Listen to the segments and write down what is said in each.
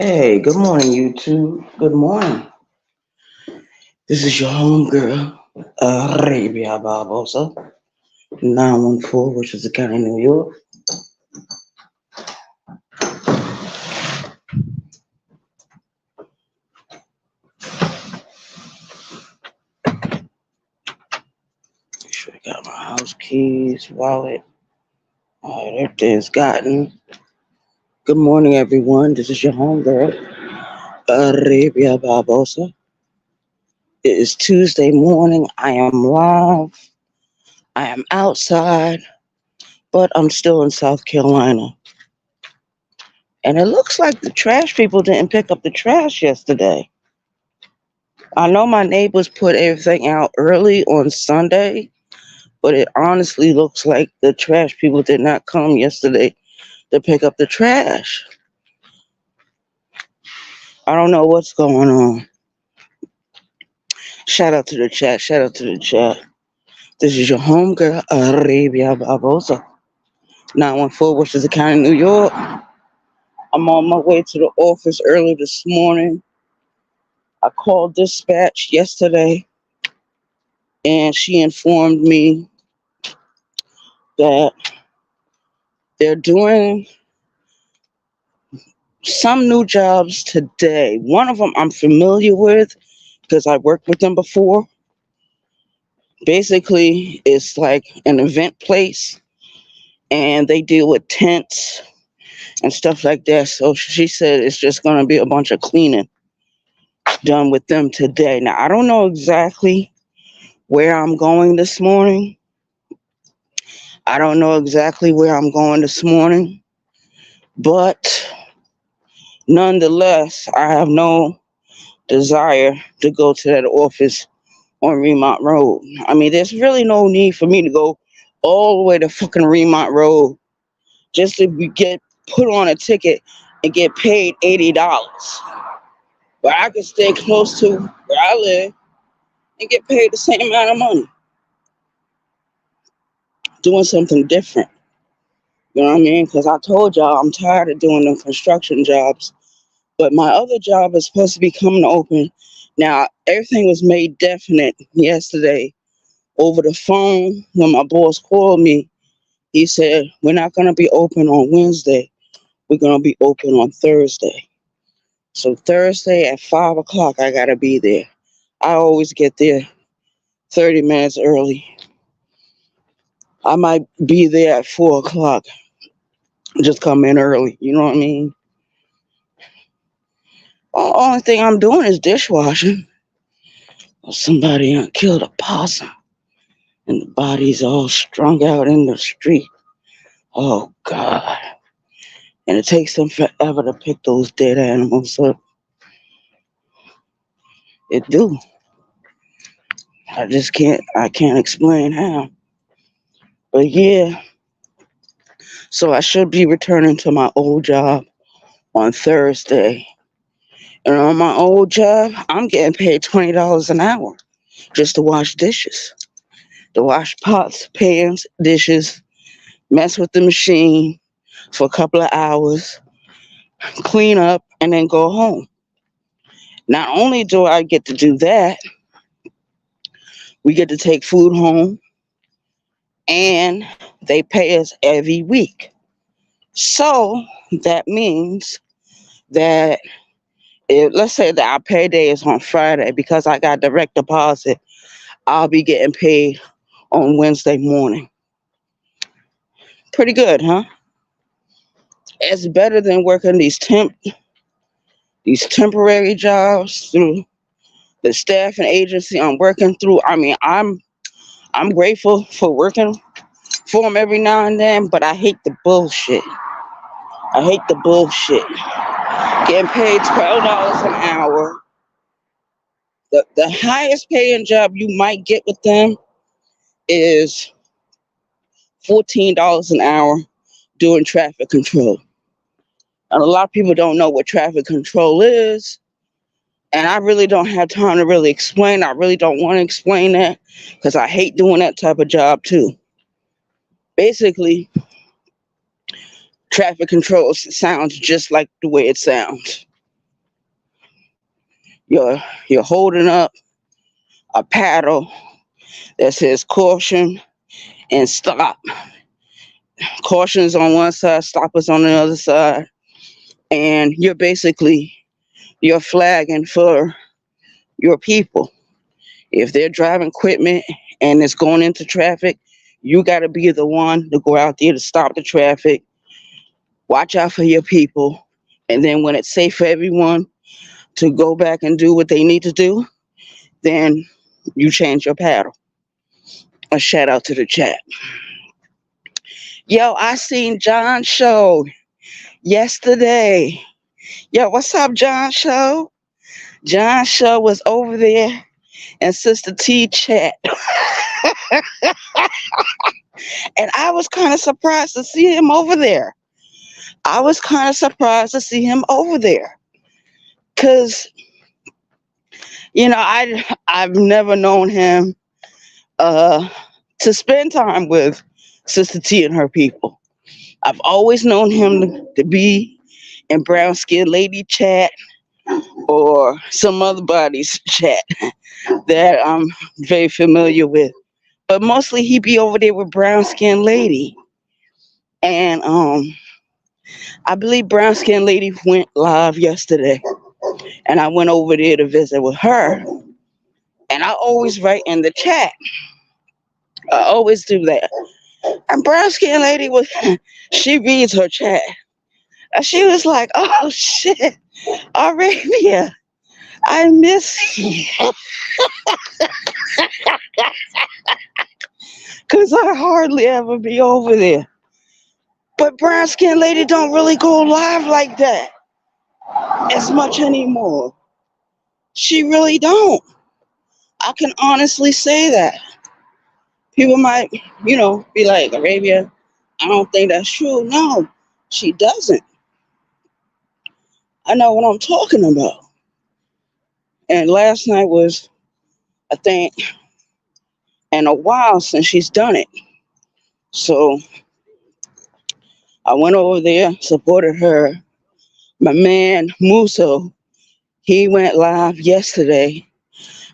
Hey, good morning, YouTube. Good morning. This is your homegirl, Arabia Barboza, 914, which is the county, New York. Make sure I got my house keys, wallet. All right, everything's gotten. Good morning, everyone. This is your homegirl, Arabia Barboza. It is Tuesday morning. I am live. I am outside, but I'm still in South Carolina. And it looks like the trash people didn't pick up the trash yesterday. I know my neighbors put everything out early on Sunday, but it honestly looks like the trash people did not come yesterday to pick up the trash. I don't know what's going on. Shout out to the chat. Shout out to the chat. This is your homegirl, Arabia Barboza, 914, which is the county, New York. I'm on my way to the office early this morning. I called dispatch yesterday, and she informed me that they're doing some new jobs today. One of them I'm familiar with because I worked with them before. Basically, it's like an event place and they deal with tents and stuff like that. So she said it's just going to be a bunch of cleaning done with them today. Now, I don't know exactly where I'm going this morning. I don't know exactly where I'm going this morning, but nonetheless, I have no desire to go to that office on Remont Road. I mean, there's really no need for me to go all the way to fucking Remont Road just to get put on a ticket and get paid $80. But I can stay close to where I live and get paid the same amount of money doing something different. You know what I mean? Because I told y'all I'm tired of doing them construction jobs. But my other job is supposed to be coming open. Now, everything was made definite yesterday over the phone when my boss called me. He said, we're not going to be open on Wednesday. We're going to be open on Thursday. So Thursday at 5 o'clock, I got to be there. I always get there 30 minutes early. I might be there at 4 o'clock. Just come in early. You know what I mean? The only thing I'm doing is dishwashing. Somebody killed a possum and the body's all strung out in the street. Oh, God. And it takes them forever to pick those dead animals up. It do. I can't explain how. But yeah, so I should be returning to my old job on Thursday. And on my old job, I'm getting paid $20 an hour just to wash dishes, to wash pots, pans, dishes, mess with the machine for a couple of hours, clean up, and then go home. Not only do I get to do that, we get to take food home, and they pay us every week. So that means that let's say that our payday is on Friday because I got direct deposit, I'll be getting paid on Wednesday morning. Pretty good, huh? It's better than working these temporary jobs through the staff and agency I'm working through. I mean, I'm grateful for working for them every now and then, but I hate the bullshit. I hate the bullshit. Getting paid $12 an hour. The highest paying job you might get with them is $14 an hour doing traffic control. And a lot of people don't know what traffic control is. And I really don't have time to really explain. I really don't want to explain that because I hate doing that type of job too. Basically, traffic control sounds just like the way it sounds. You're holding up a paddle that says caution and stop. Caution is on one side, stop is on the other side, and you're flagging for your people. If they're driving equipment and it's going into traffic, you got to be the one to go out there to stop the traffic, watch out for your people, and then when it's safe for everyone to go back and do what they need to do, then you change your paddle. A shout out to the chat. Yo, I seen John Show yesterday. Yo, what's up, John Show? John Show was over there and Sister T chat. And I was kind of surprised to see him over there. I was kind of surprised to see him over there. Cause, I've never known him to spend time with Sister T and her people. I've always known him to be in brown skinned lady chat or some other body's chat that I'm very familiar with. But mostly he be over there with brown skinned lady. And I believe brown skinned lady went live yesterday. And I went over there to visit with her. And I always write in the chat. I always do that. And brown skinned lady she reads her chat. And she was like, oh shit, Arabia, I miss you. Cause I hardly ever be over there. But brown skinned lady don't really go live like that as much anymore. She really don't. I can honestly say that. People might, be like, Arabia, I don't think that's true. No, she doesn't. I know what I'm talking about. And last night was, I think, in a while since she's done it. So I went over there, supported her. My man, Muso, he went live yesterday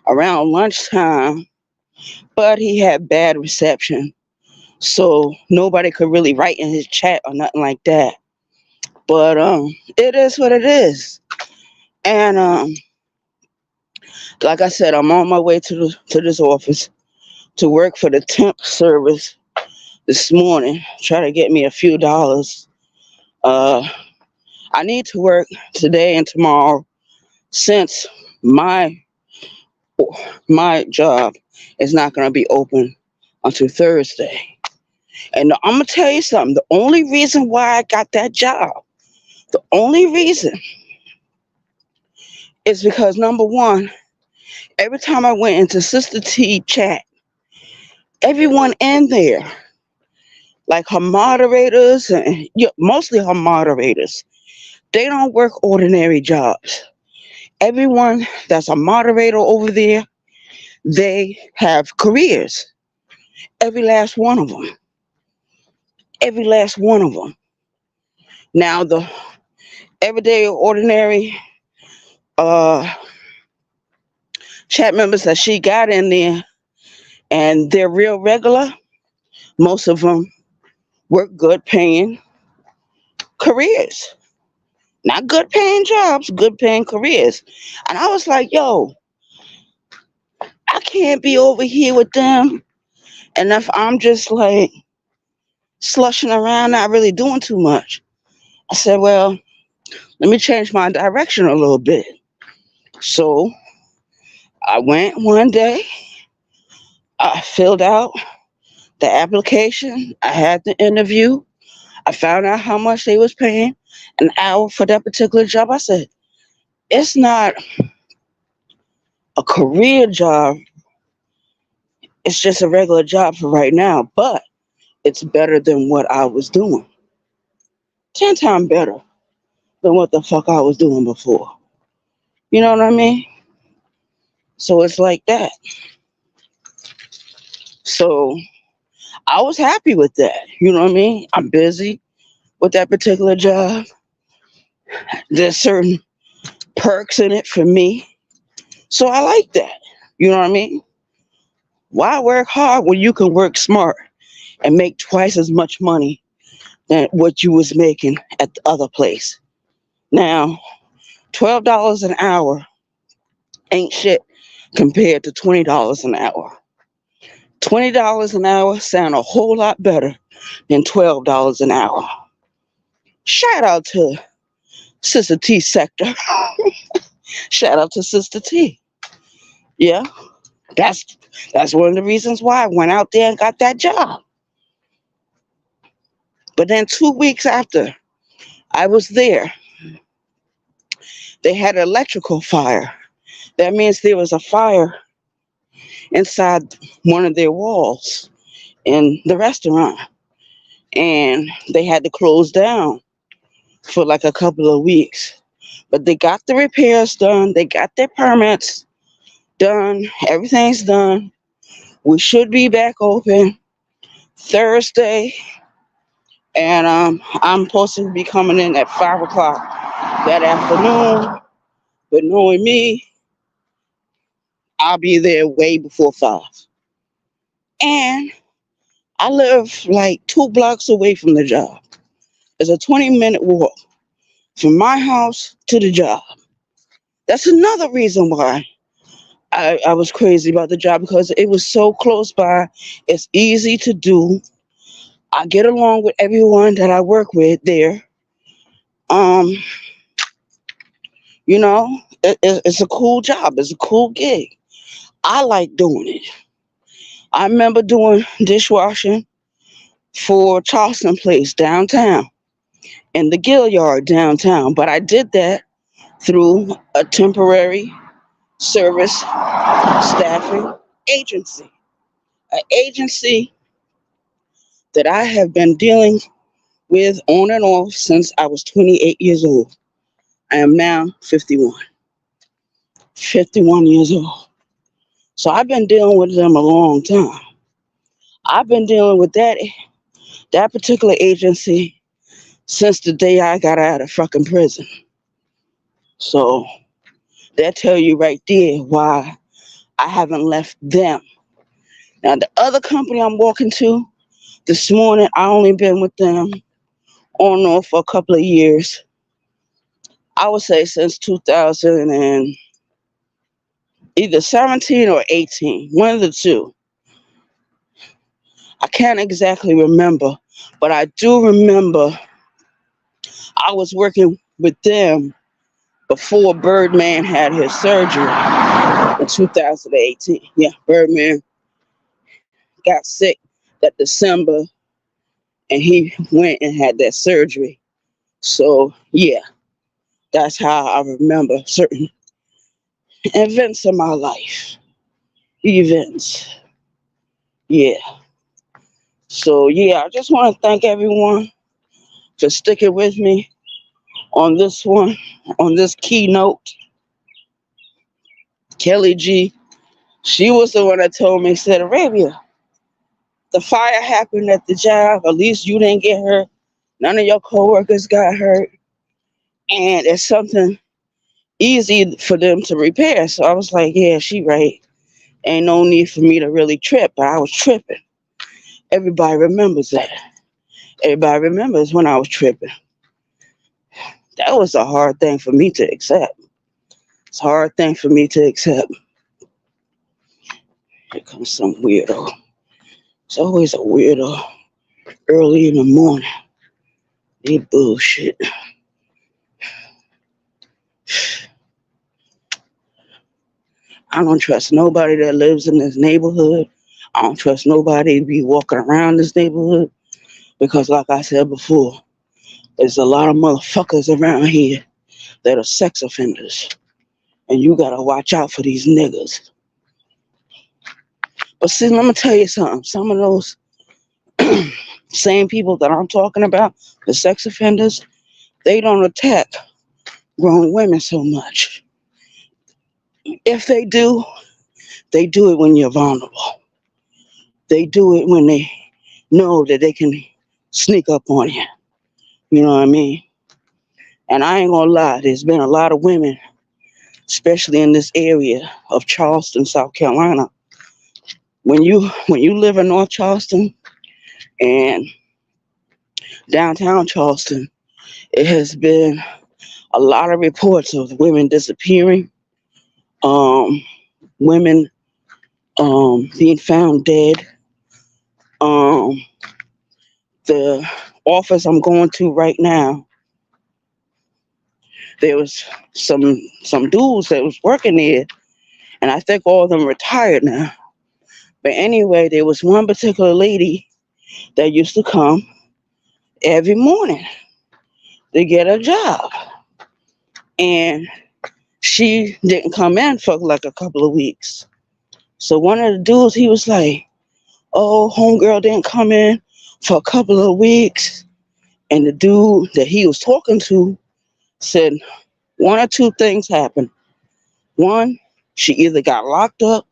around lunchtime, but he had bad reception. So nobody could really write in his chat or nothing like that. But it is what it is. And like I said, I'm on my way to this office to work for the temp service this morning. Try to get me a few dollars. I need to work today and tomorrow since my job is not going to be open until Thursday. And I'm going to tell you something. The only reason why I got that job, the only reason is because, number one, every time I went into Sister T chat, everyone in there, like her moderators, and mostly her moderators, they don't work ordinary jobs. Everyone that's a moderator over there, they have careers. Every last one of them. Every last one of them. Now, the everyday ordinary chat members that she got in there, and they're real regular, most of them work good paying careers. Not good paying jobs, good paying careers. And I was like, yo, I can't be over here with them. And if I'm just like slushing around, not really doing too much, I said, well, let me change my direction a little bit. So I went one day, I filled out the application, I had the interview, I found out how much they was paying an hour for that particular job. I said, it's not a career job, it's just a regular job for right now, but it's better than what I was doing. 10 times better than what the fuck I was doing before. You know what I mean? So it's like that. So I was happy with that. You know what I mean? I'm busy with that particular job. There's certain perks in it for me. So I like that. You know what I mean? Why work hard when you can work smart and make twice as much money than what you was making at the other place? Now, $12 an hour ain't shit compared to $20 an hour. $20 an hour sound a whole lot better than $12 an hour. Shout out to Sister T sector. Shout out to Sister T. Yeah, that's that's one of the reasons why I went out there and got that job. But then 2 weeks after I was there, they had an electrical fire. That means there was a fire inside one of their walls in the restaurant. And they had to close down for like a couple of weeks. But they got the repairs done, they got their permits done, everything's done. We should be back open Thursday, and I'm supposed to be coming in at 5 o'clock that afternoon. But knowing me, I'll be there way before 5. And I live like 2 blocks away from the job. It's a 20-minute walk from my house to the job. That's another reason why I was crazy about the job, because it was so close by. It's easy to do. I get along with everyone that I work with there. Um, it's a cool job. It's a cool gig. I like doing it. I remember doing dishwashing for Charleston Place downtown and the Gill Yard downtown, but I did that through a temporary service staffing agency, an agency that I have been dealing with on and off since I was 28 years old. I am now 51 years old. So I've been dealing with them a long time. I've been dealing with that particular agency since the day I got out of fucking prison. So that tell you right there why I haven't left them. Now the other company I'm walking to this morning, I only been with them on and off for a couple of years. I would say since 2000 and either 17 or 18, one of the two. I can't exactly remember, but I do remember I was working with them before Birdman had his surgery in 2018. Yeah, Birdman got sick that December and he went and had that surgery. So, yeah, that's how I remember certain events in my life. Events. Yeah. So, yeah, I just want to thank everyone for sticking with me on this one, on this keynote. Kelly G, she was the one that told me, said, Arabia, the fire happened at the job. At least you didn't get hurt. None of your coworkers got hurt. And it's something easy for them to repair. So I was like, yeah, she right. Ain't no need for me to really trip, but I was tripping. Everybody remembers that. Everybody remembers when I was tripping. That was a hard thing for me to accept. It's a hard thing for me to accept. Here comes some weirdo. It's always a weirdo early in the morning. They bullshit. I don't trust nobody that lives in this neighborhood. I don't trust nobody to be walking around this neighborhood because, like I said before, there's a lot of motherfuckers around here that are sex offenders. And you gotta watch out for these niggas. But see, let me tell you something. Some of those same people that I'm talking about, the sex offenders, they don't attack grown women so much. If they do it when you're vulnerable. They do it when they know that they can sneak up on you. You know what I mean? And I ain't gonna lie, there's been a lot of women especially in this area of Charleston, South Carolina. When you live in North Charleston and downtown Charleston, it has been a lot of reports of women disappearing, um, women being found dead. Um, the office I'm going to right now, there was some dudes that was working there, and I think all of them retired now. But anyway, there was one particular lady that used to come every morning to get a job, and she didn't come in for like a couple of weeks. So one of the dudes, he was like, "Oh, homegirl didn't come in for a couple of weeks," and the dude that he was talking to said one or two things happened. One, she either got locked up,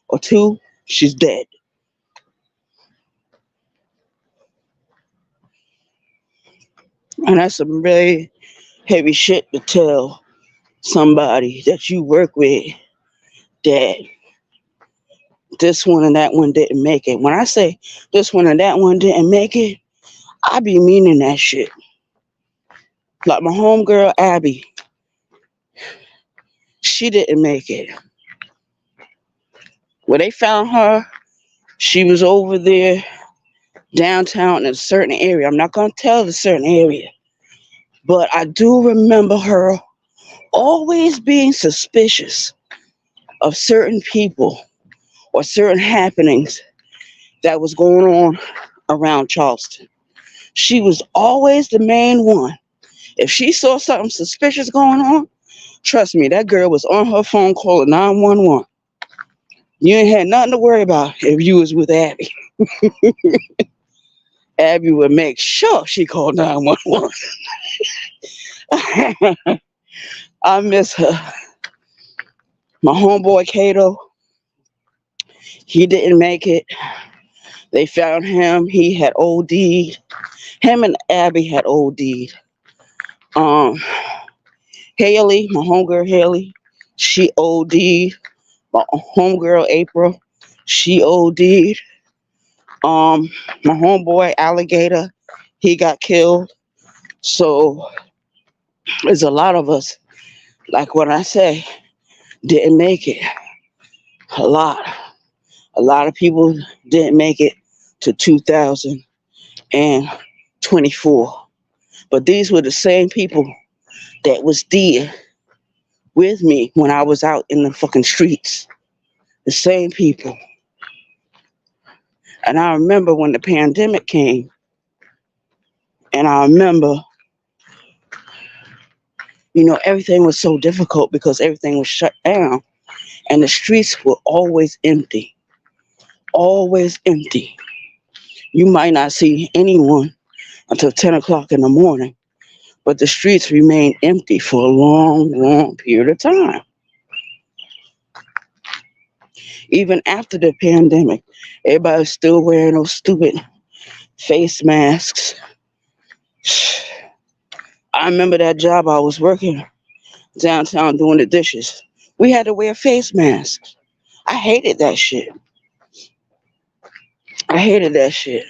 or two, she's dead. And that's some very heavy shit to tell somebody that you work with, that this one and that one didn't make it. When I say this one and that one didn't make it, I be meaning that shit. Like my homegirl Abby, she didn't make it. When they found her, she was over there downtown in a certain area. I'm not gonna tell the certain area, but I do remember her always being suspicious of certain people or certain happenings that was going on around Charleston. She was always the main one. If she saw something suspicious going on, trust me, that girl was on her phone calling 911. You ain't had nothing to worry about if you was with Abby. Abby would make sure she called 911. I miss her. My homeboy Cato, he didn't make it. They found him. He had OD'd. Him and Abby had OD'd. Um, Haley, my homegirl Haley, she OD'd. My homegirl April, she OD'd. My homeboy Alligator, he got killed. So there's a lot of us, like what I say, didn't make it. A lot. A lot of people didn't make it to 2024. But these were the same people that was there with me when I was out in the fucking streets. The same people. And I remember when the pandemic came, and I remember, everything was so difficult because everything was shut down, and the streets were always empty. Always empty. You might not see anyone until 10 o'clock in the morning, but the streets remained empty for a long, long period of time. Even after the pandemic, everybody was still wearing those stupid face masks. I remember that job I was working downtown doing the dishes. We had to wear face masks. I hated that shit. I hated that shit.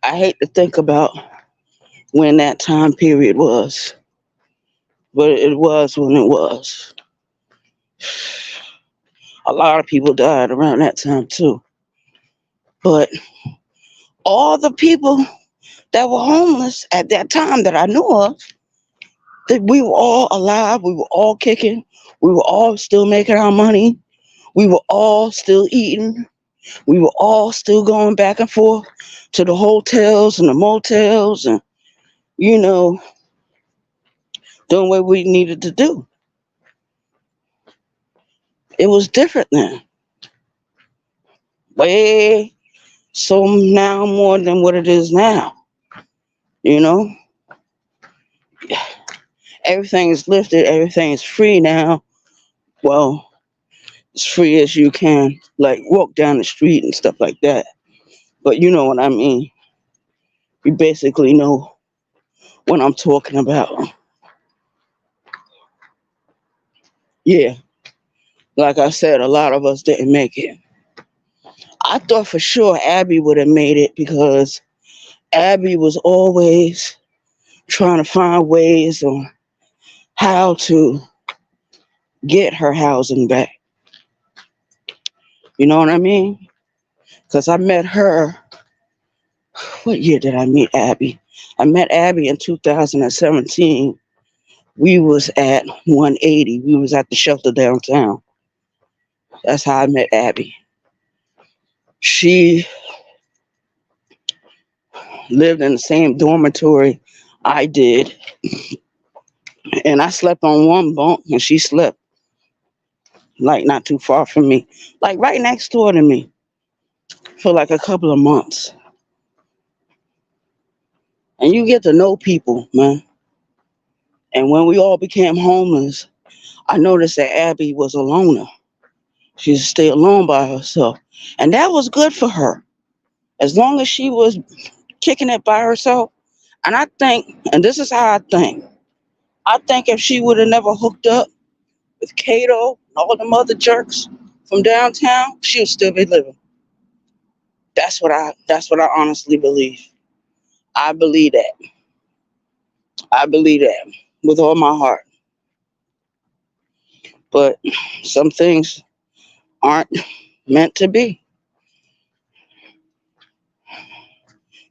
I hate to think about when that time period was, but it was when it was. A lot of people died around that time too. But all the people that were homeless at that time that I knew of, that we were all alive, we were all kicking, we were all still making our money, we were all still eating, we were all still going back and forth to the hotels and the motels and, doing what we needed to do. It was different then. Way so now more than what it is now. You know? Everything is lifted, everything is free now. Well, as free as you can, like walk down the street and stuff like that. But you know what I mean. You basically know what I'm talking about. Yeah, like I said, a lot of us didn't make it. I thought for sure Abby would have made it because Abby was always trying to find ways on how to get her housing back. You know what I mean? Because I met her. What year did I meet Abby? I met Abby in 2017. We was at 180. We was at the shelter downtown. That's how I met Abby. She lived in the same dormitory I did, and I slept on one bunk, and she slept like not too far from me, like right next door to me for like a couple of months. And you get to know people, man. And when we all became homeless, I noticed that Abby was a loner. She used to stay alone by herself. And that was good for her. As long as she was kicking it by herself. And I think, and this is how I think if she would have never hooked up with Cato and all them other jerks from downtown, she would still be living. That's what I honestly believe. I believe that. I believe that with all my heart. But some things aren't meant to be.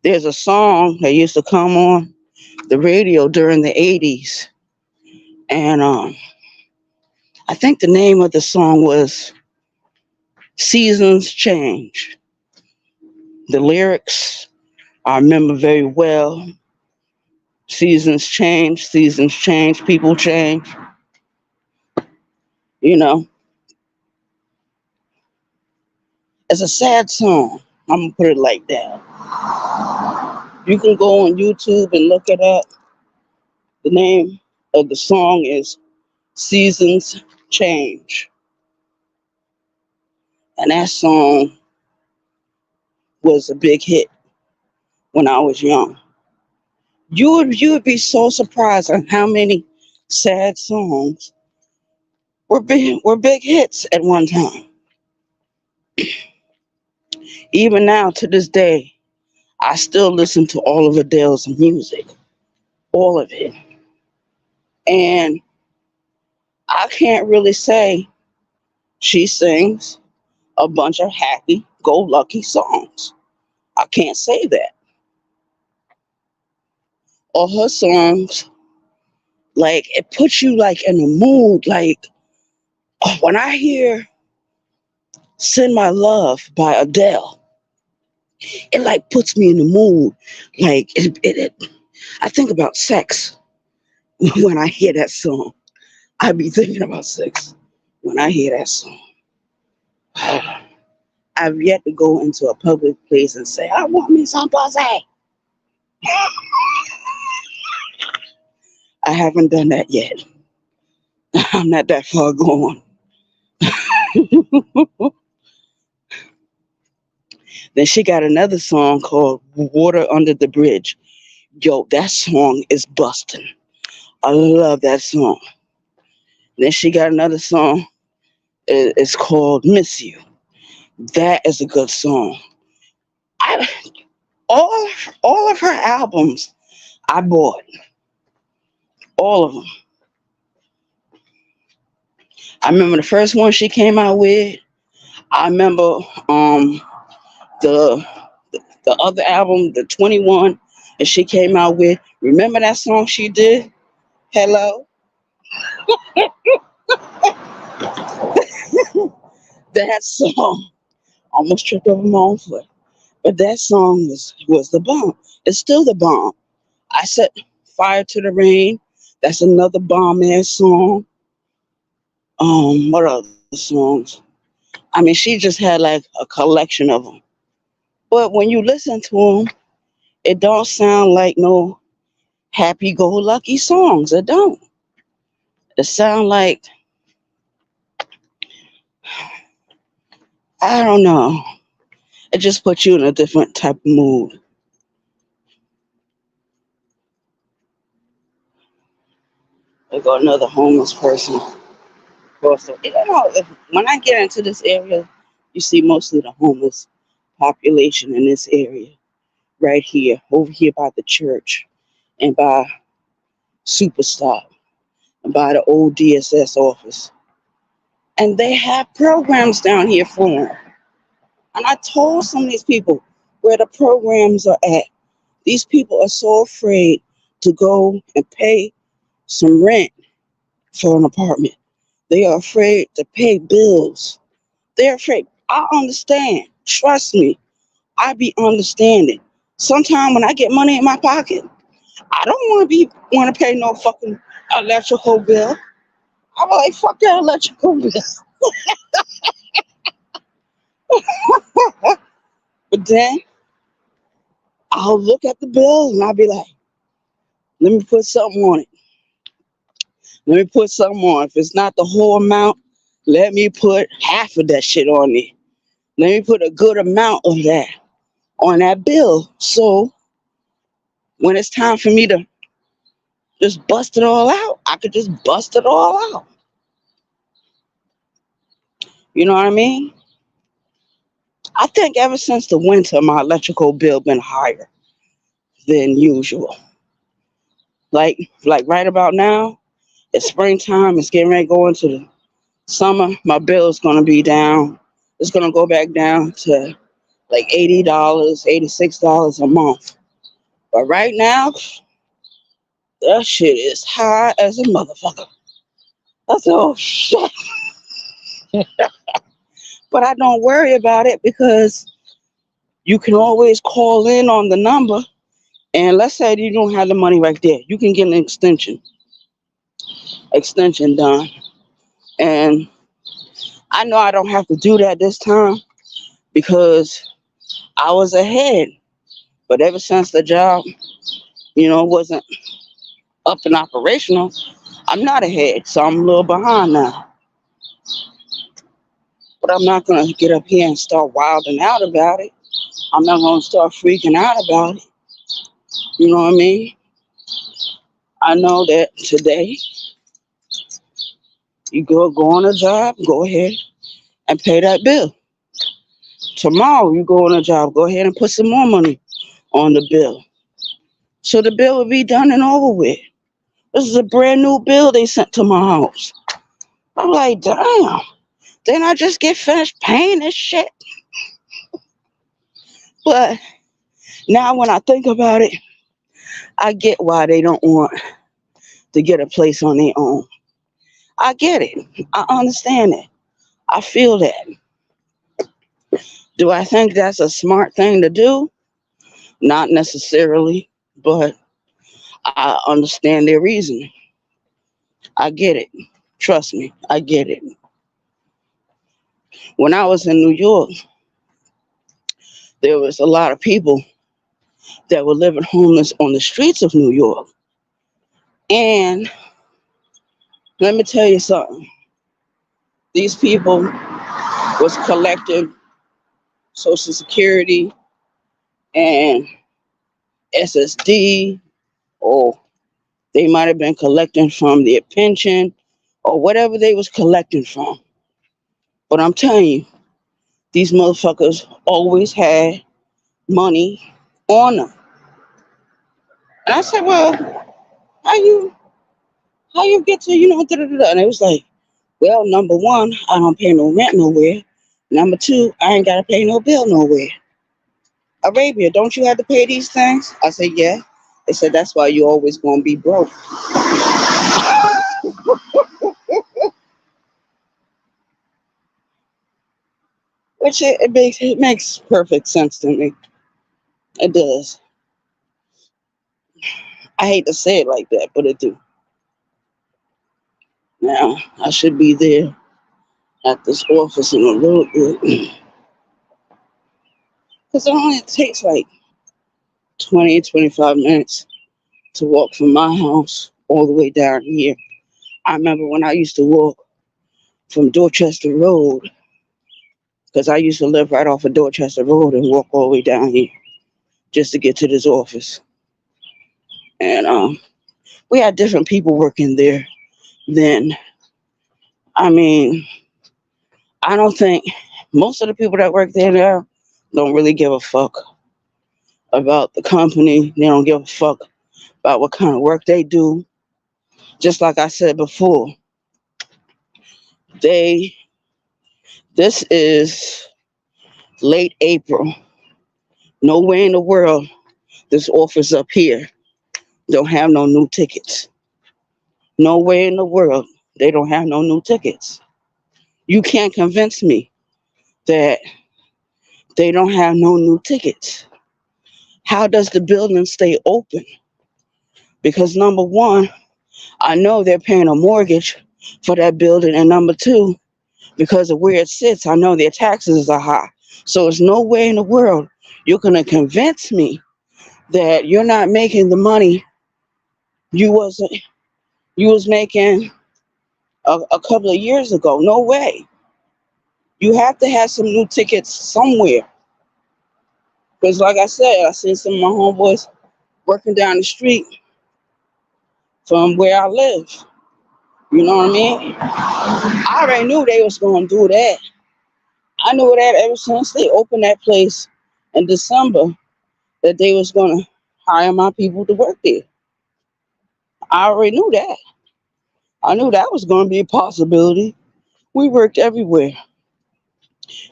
There's a song that used to come on the radio during the 80s, and I think the name of the song was Seasons Change. The lyrics I remember very well. Seasons change, people change. You know, it's a sad song. I'm gonna put it like that. You can go on YouTube and look it up. The name of the song is Seasons Change. And that song was a big hit when I was young. You would be so surprised at how many sad songs were big hits at one time. Even now to this day, I still listen to all of Adele's music, all of it. And I can't really say she sings a bunch of happy go lucky songs. I can't say that. All her songs, like it puts you like in a mood. Like when I hear Send My Love by Adele, it like puts me in the mood. Like I think about sex when I hear that song. I be thinking about sex when I hear that song. I've yet to go into a public place and say, I want me some pussy. I haven't done that yet. I'm not that far gone. Then she got another song called Water Under the Bridge. Yo, that song is busting. I love that song. Then she got another song. It's called Miss You. That is a good song. I all of her albums I bought. All of them. I remember the first one she came out with. I remember the the other album, the 21 that she came out with. Remember that song she did? Hello? That song almost tripped over my own foot. But that song was the bomb. It's still the bomb. I set fire to the rain. That's another bomb ass song. What other songs? I mean, she just had like a collection of them. But when you listen to them, it don't sound like no happy-go-lucky songs. It don't. It sound like I don't know. It just puts you in a different type of mood. I got another homeless person. Also, when I get into this area, you see mostly the homeless population in this area, right here, over here by the church, and by Superstop, and by the old DSS office. And they have programs down here for them. And I told some of these people where the programs are at. These people are so afraid to go and pay some rent for an apartment. They are afraid to pay bills. They're afraid. I understand. Trust me. I be understanding. Sometimes when I get money in my pocket, I don't want to pay no fucking electrical bill. I'm like, fuck that electrical bill. But then I'll look at the bill and I'll be like, let me put something on it. Let me put something on. If it's not the whole amount, let me put half of that shit on it. Let me put a good amount of that on that bill. So when it's time for me to just bust it all out, I could just bust it all out. You know what I mean? I think ever since the winter, my electrical bill been higher than usual. Like right about now, it's springtime. It's getting ready to go into the summer. My bill is gonna be down. It's gonna go back down to like $80, $86 a month. But right now, that shit is high as a motherfucker. I said, oh shit. But I don't worry about it because you can always call in on the number. And let's say you don't have the money right there. You can get an extension done. And I know I don't have to do that this time because I was ahead. But ever since the job, wasn't up and operational, I'm not ahead. So I'm a little behind now. But I'm not going to get up here and start wilding out about it. I'm not going to start freaking out about it. You know what I mean? I know that today you go on a job, go ahead and pay that bill. Tomorrow you go on a job, go ahead and put some more money on the bill. So the bill will be done and over with. This is a brand new bill they sent to my house. I'm like, damn, didn't I just get finished paying this shit? But now when I think about it, I get why they don't want to get a place on their own. I get it. I understand it. I feel that. Do I think that's a smart thing to do? Not necessarily, but I understand their reasoning. I get it. Trust me, I get it. When I was in New York, there was a lot of people that were living homeless on the streets of New York. And let me tell you something. These people was collecting Social Security and SSD, or they might have been collecting from their pension or whatever they was collecting from. But I'm telling you, these motherfuckers always had money on them. And I said, well, how you how you get to, da da da? And it was like, well, number one, I don't pay no rent nowhere. Number two, I ain't gotta pay no bill nowhere. Arabia, don't you have to pay these things? I said, yeah. They said that's why you always gonna be broke. Which it makes perfect sense to me. It does. I hate to say it like that, but it do. Now I should be there at this office in a little bit. Because it only takes like 20, 25 minutes to walk from my house all the way down here. I remember when I used to walk from Dorchester Road, because I used to live right off of Dorchester Road and walk all the way down here just to get to this office. And we had different people working there then. I mean, I don't think most of the people that work there now don't really give a fuck about the company. They don't give a fuck about what kind of work they do. Just like I said before, they this is late April. Nowhere in the world this office up here don't have no new tickets. Nowhere in the world they don't have no new tickets. You can't convince me that they don't have no new tickets. How does the building stay open? Because number one, I know they're paying a mortgage for that building, and number two, because of where it sits, I know their taxes are high. So there's no way in the world you're gonna convince me that you're not making the money you wasn't you was making a couple of years ago. No way. You have to have some new tickets somewhere. Because like I said, I seen some of my homeboys working down the street from where I live. You know what I mean? I already knew they was gonna do that. I knew that ever since they opened that place in December that they was gonna hire my people to work there. I already knew that. I knew that was gonna be a possibility. We worked everywhere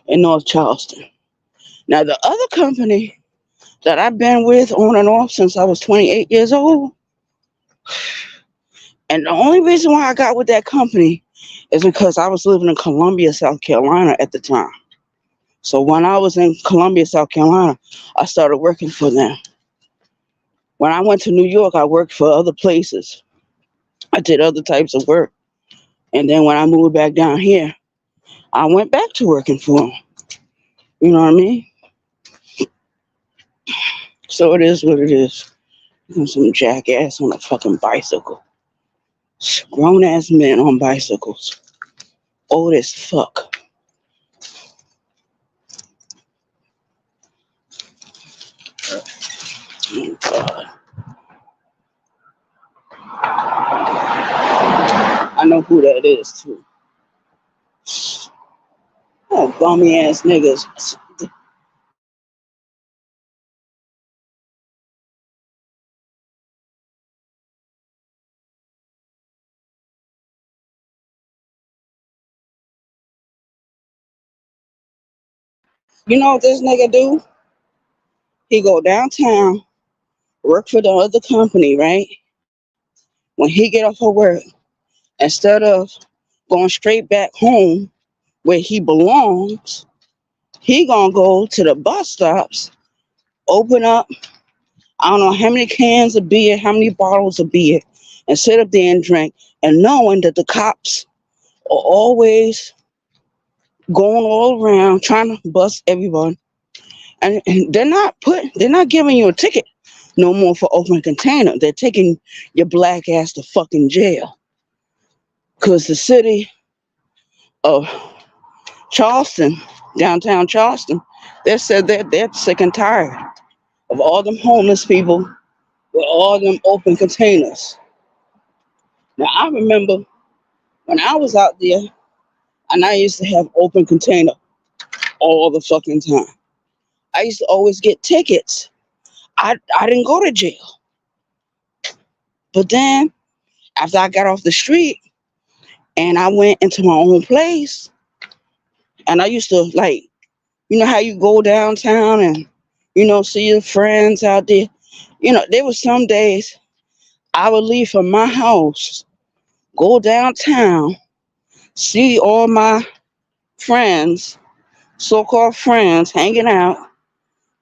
in North Charleston. Now the other company that I've been with on and off since I was 28 years old, and the only reason why I got with that company is because I was living in Columbia, South Carolina at the time. So when I was in Columbia, South Carolina, I started working for them. When I went to New York, I worked for other places. I did other types of work. And then when I moved back down here, I went back to working for them. You know what I mean? So it is what it is. Some jackass on a fucking bicycle. Grown ass men on bicycles. Old as fuck. Oh, God. I know who that is too. Oh, bummy ass niggas. You know what this nigga do? He go downtown, work for the other company, right? When he get off of work, instead of going straight back home where he belongs, he gonna go to the bus stops, open up, I don't know how many cans of beer, how many bottles of beer, and sit up there and drink, and knowing that the cops are always going all around trying to bust everyone, and they're not giving you a ticket no more for open container. They're taking your black ass to fucking jail. Cause the city of Charleston, downtown Charleston, they said they're sick and tired of all them homeless people with all them open containers. Now I remember when I was out there and I used to have open container all the fucking time. I used to always get tickets. I didn't go to jail. But then after I got off the street and I went into my own place and I used to like, you know how you go downtown and see your friends out there. There was some days I would leave from my house, go downtown, see all my friends, so-called friends, hanging out,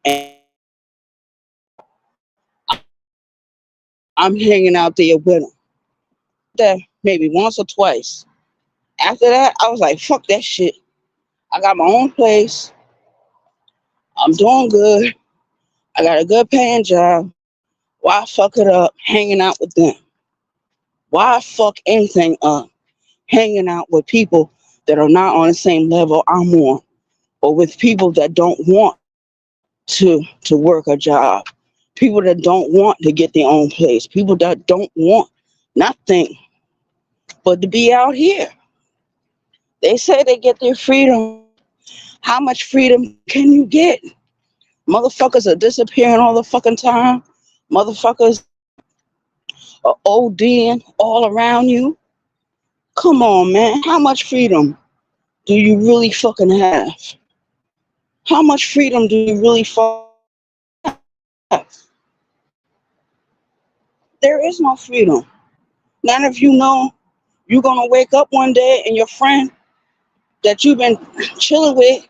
and I'm hanging out there with them. That maybe once or twice. After that, I was like, fuck that shit. I got my own place. I'm doing good. I got a good paying job. Why fuck it up hanging out with them? Why fuck anything up hanging out with people that are not on the same level I'm on, or with people that don't want to work a job, people that don't want to get their own place, people that don't want nothing but to be out here. They say they get their freedom. How much freedom can you get? Motherfuckers are disappearing all the fucking time. Motherfuckers are ODing all around you. Come on, man. How much freedom do you really fucking have? How much freedom do you really fucking have? There is no freedom. None of you know you're gonna wake up one day and your friend that you've been chilling with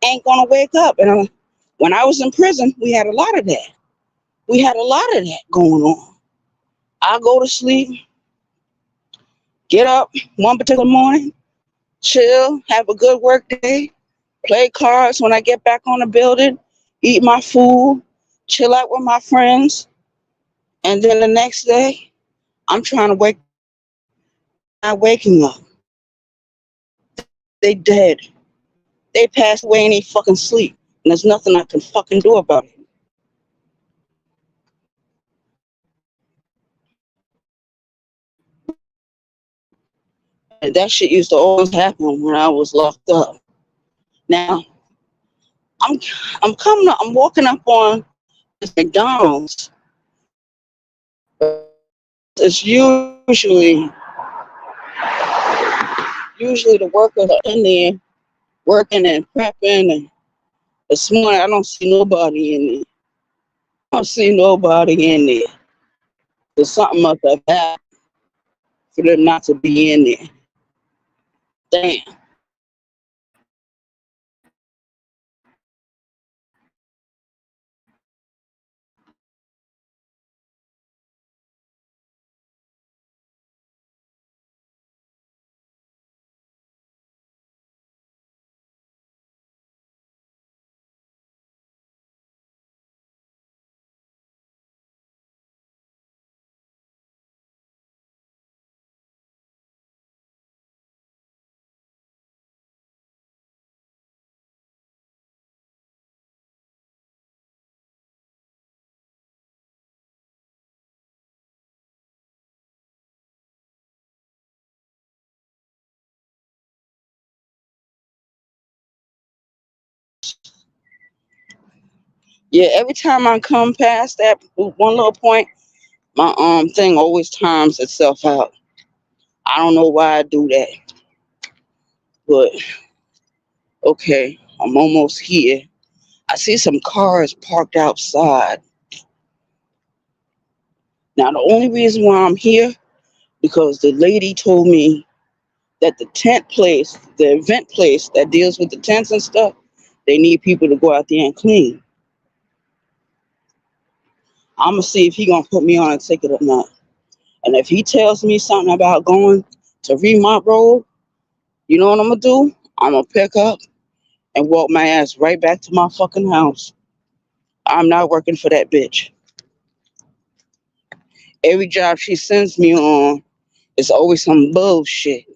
ain't gonna wake up. And when I was in prison, we had a lot of that. We had a lot of that going on. I go to sleep, get up one particular morning, chill, have a good work day, play cards when I get back on the building, eat my food, chill out with my friends, and then the next day, I'm trying to wake. They're not waking up. They dead. They passed away in their fucking sleep, and there's nothing I can fucking do about it. And that shit used to always happen when I was locked up. Now I'm I'm coming up, I'm walking up on this McDonald's. It's usually the workers are in there working and prepping, and this morning I don't see nobody in there. I don't see nobody in there. There's something must have happened for them not to be in there. Damn. Yeah, every time I come past that one little point, my thing always times itself out. I don't know why I do that, but okay, I'm almost here. I see some cars parked outside. Now the only reason why I'm here because the lady told me that the tent place, the event place that deals with the tents and stuff, they need people to go out there and clean. I'm gonna see if he gonna put me on a ticket or not. And if he tells me something about going to Remont Road, you know what I'm gonna do? I'm gonna pick up and walk my ass right back to my fucking house. I'm not working for that bitch. Every job she sends me on is always some bullshit.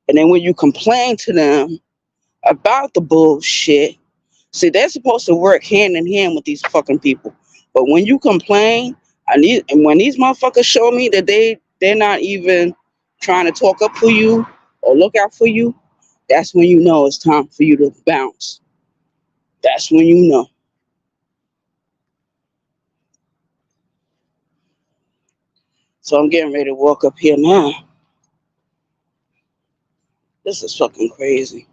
And then when you complain to them about the bullshit, see, they're supposed to work hand in hand with these fucking people. But when you complain, and when these motherfuckers show me that they're not even trying to talk up for you or look out for you, that's when you know it's time for you to bounce. That's when you know. So I'm getting ready to walk up here now. This is fucking crazy.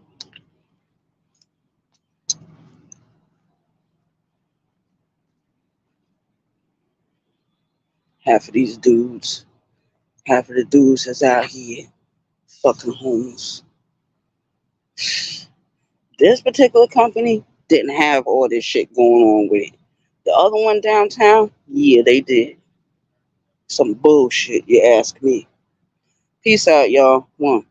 Half of these dudes, half of the dudes that's out here fucking homeless. This particular company didn't have all this shit going on with it. The other one downtown, yeah, they did. Some bullshit, you ask me. Peace out, y'all. One.